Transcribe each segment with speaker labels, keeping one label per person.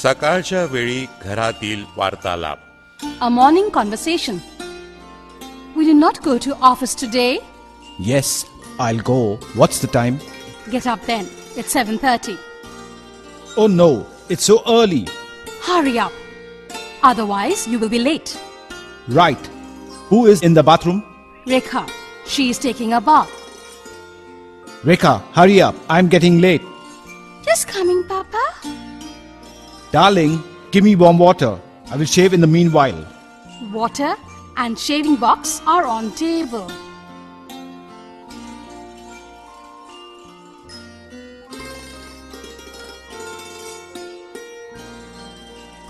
Speaker 1: सकाळच्या वेळी घरातील वार्तालाप.
Speaker 2: A morning conversation. Will you not go to office today?
Speaker 3: Yes, I'll go. What's the time?
Speaker 2: Get up then. It's 7:30.
Speaker 3: Oh no, it's so early.
Speaker 2: Hurry up. Otherwise, you will be late.
Speaker 3: Right. Who is in the bathroom?
Speaker 2: Rekha, she is taking a bath.
Speaker 3: Rekha, hurry up. I'm getting late.
Speaker 2: Just coming, Papa.
Speaker 3: Darling, give me warm water. I will shave in the meanwhile.
Speaker 2: Water and shaving box are on table.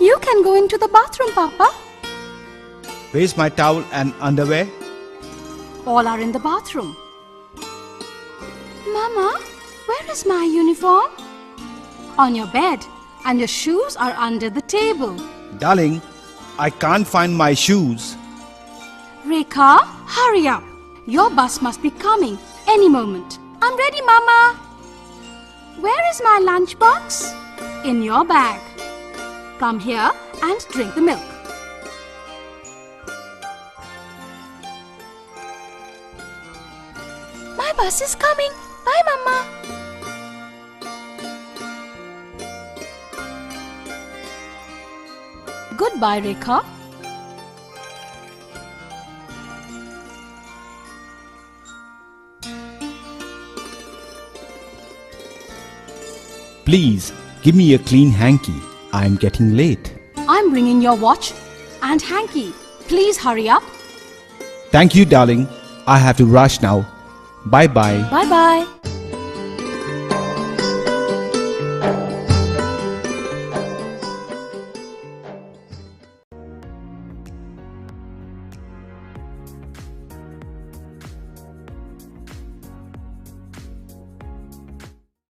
Speaker 2: You can go into the bathroom, Papa.
Speaker 3: Where's my towel and underwear?
Speaker 2: All are in the bathroom. Mama, where is my uniform? On your bed, and your shoes are under the table.
Speaker 3: Darling, I can't find my shoes.
Speaker 2: Rekha, hurry up. Your bus must be coming any moment. I'm ready, Mama. Where is my lunchbox? In your bag. Come here and drink the milk. My bus is coming. Bye, Mama. Goodbye, Rekha.
Speaker 3: Please, give me a clean hanky. I'm getting late.
Speaker 2: I'm bringing your watch and hanky. Please hurry up.
Speaker 3: Thank you, darling. I have to rush now. Bye-bye.
Speaker 2: Bye-bye.